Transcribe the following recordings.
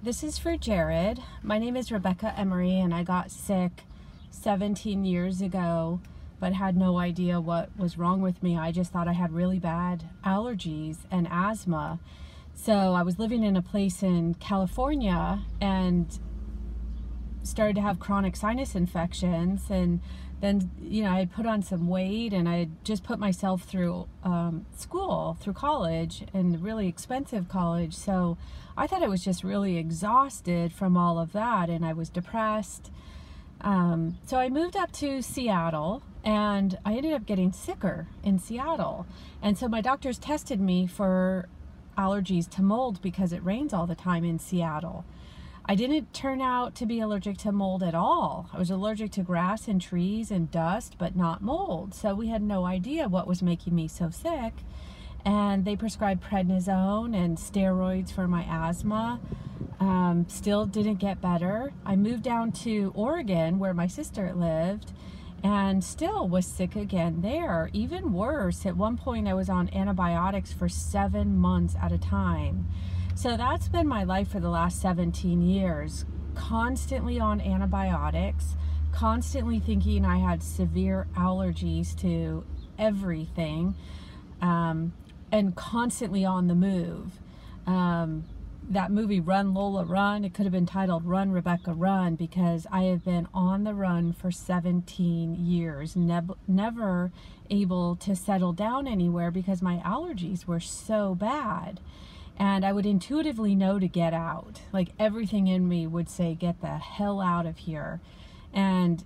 This is for Jared. My name is Rebecca Emery, and I got sick 17 years ago, but had no idea what was wrong with me. I just thought I had really bad allergies and asthma. So I was living in a place in California and started to have chronic sinus infections, and then I had put on some weight, and I had just put myself through school, through college, and really expensive college. So I thought I was just really exhausted from all of that, and I was depressed. So I moved up to Seattle, and I ended up getting sicker in Seattle. And so my doctors tested me for allergies to mold because it rains all the time in Seattle. I didn't turn out to be allergic to mold at all. I was allergic to grass and trees and dust, but not mold. So we had no idea what was making me so sick. And they prescribed prednisone and steroids for my asthma. Still didn't get better. I moved down to Oregon, where my sister lived, and still was sick again there. Even worse, at one point I was on antibiotics for 7 months at a time. So that's been my life for the last 17 years, constantly on antibiotics, constantly thinking I had severe allergies to everything, and constantly on the move. That movie, Run Lola Run, it could have been titled Run Rebecca Run, because I have been on the run for 17 years, never able to settle down anywhere because my allergies were so bad. And I would intuitively know to get out. Like, everything in me would say, get the hell out of here. And,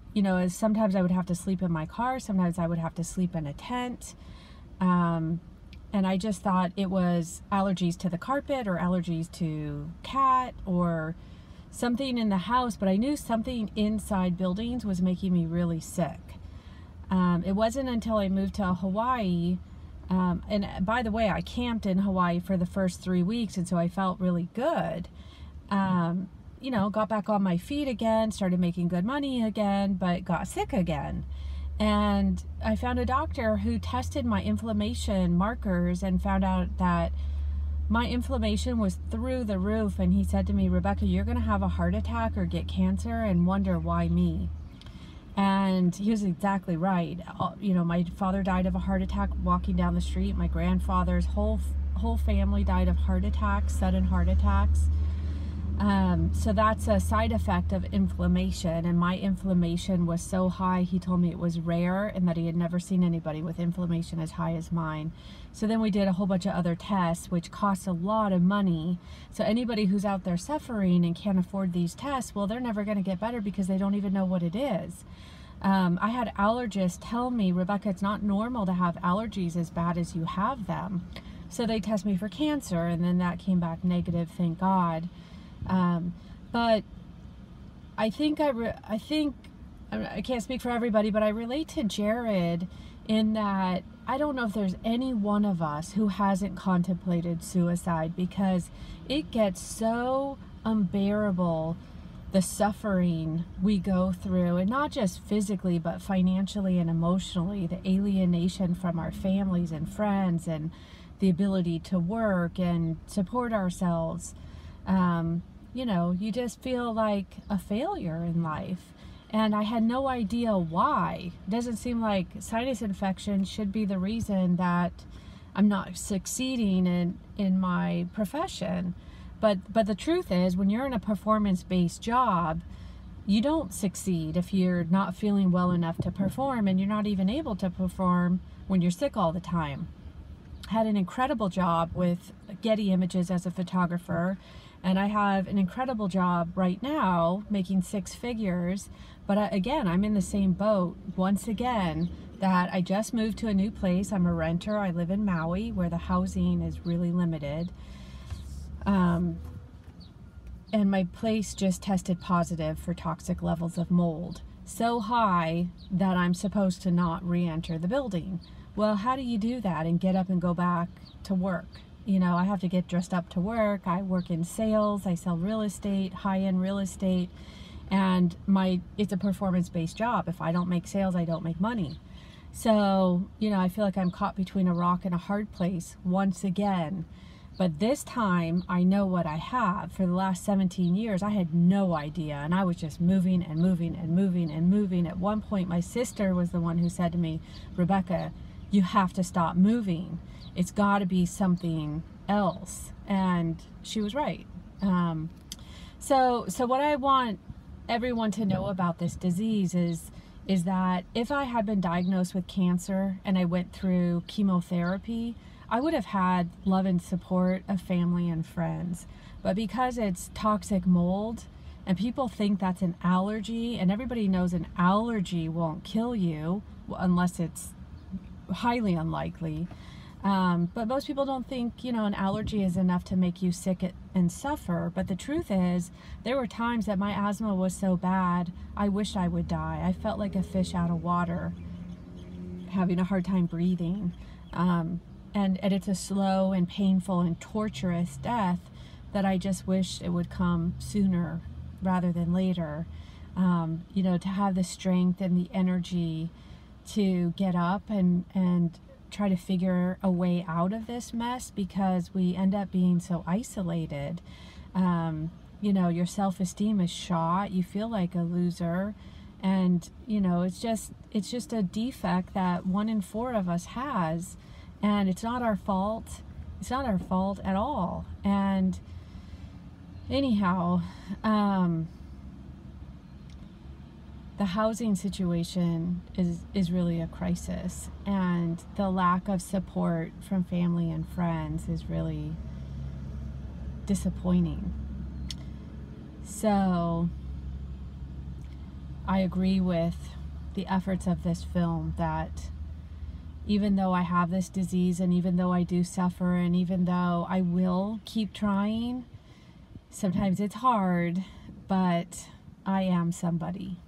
sometimes I would have to sleep in my car. Sometimes I would have to sleep in a tent. And I just thought it was allergies to the carpet or allergies to cat or something in the house. But I knew something inside buildings was making me really sick. It wasn't until I moved to Hawaii. And by the way, I camped in Hawaii for the first 3 weeks, and so I felt really good. Got back on my feet again, started making good money again, but got sick again. And I found a doctor who tested my inflammation markers and found out that my inflammation was through the roof. And he said to me, Rebecca, you're going to have a heart attack or get cancer and wonder why me. And he was exactly right. My father died of a heart attack walking down the street. My grandfather's whole family died of heart attacks, sudden heart attacks. So that's a side effect of inflammation. And my inflammation was so high, he told me it was rare and that he had never seen anybody with inflammation as high as mine. So then we did a whole bunch of other tests, which cost a lot of money. So anybody who's out there suffering and can't afford these tests, well, they're never going to get better because they don't even know what it is. I had allergists tell me, Rebecca, it's not normal to have allergies as bad as you have them. So they test me for cancer, and then that came back negative, thank God. But I think I can't speak for everybody, but I relate to Jared in that I don't know if there's any one of us who hasn't contemplated suicide, because it gets so unbearable, the suffering we go through, and not just physically, but financially and emotionally, the alienation from our families and friends, and the ability to work and support ourselves. You just feel like a failure in life. And I had no idea why. It doesn't seem like sinus infection should be the reason that I'm not succeeding in my profession. But the truth is, when you're in a performance-based job, you don't succeed if you're not feeling well enough to perform, and you're not even able to perform when you're sick all the time. Had an incredible job with Getty Images as a photographer, and I have an incredible job right now making 6 figures. But again, I'm in the same boat once again, that I just moved to a new place. I'm a renter. I live in Maui, where the housing is really limited. And my place just tested positive for toxic levels of mold, so high that I'm supposed to not re-enter the building. Well, how do you do that and get up and go back to work? I have to get dressed up to work. I work in sales. I sell real estate, high-end real estate, and it's a performance-based job. If I don't make sales, I don't make money. So, I feel like I'm caught between a rock and a hard place once again. But this time I know what I have. For the last 17 years, I had no idea. And I was just moving and moving and moving and moving. At one point, my sister was the one who said to me, Rebecca, you have to stop moving. It's got to be something else. And she was right. So what I want everyone to know about this disease is that if I had been diagnosed with cancer and I went through chemotherapy, I would have had love and support of family and friends. But because it's toxic mold and people think that's an allergy, and everybody knows an allergy won't kill you unless it's highly unlikely. But most people don't think, an allergy is enough to make you sick and suffer. But the truth is, there were times that my asthma was so bad, I wished I would die. I felt like a fish out of water, having a hard time breathing. And it's a slow and painful and torturous death that I just wish it would come sooner rather than later. To have the strength and the energy to get up and try to figure a way out of this mess, because we end up being so isolated. Your self-esteem is shot. You feel like a loser. And, it's just a defect that 1 in 4 of us has. And it's not our fault. It's not our fault at all. And anyhow, the housing situation is really a crisis, and the lack of support from family and friends is really disappointing. So I agree with the efforts of this film that even though I have this disease, and even though I do suffer, and even though I will keep trying, sometimes it's hard, but I am somebody.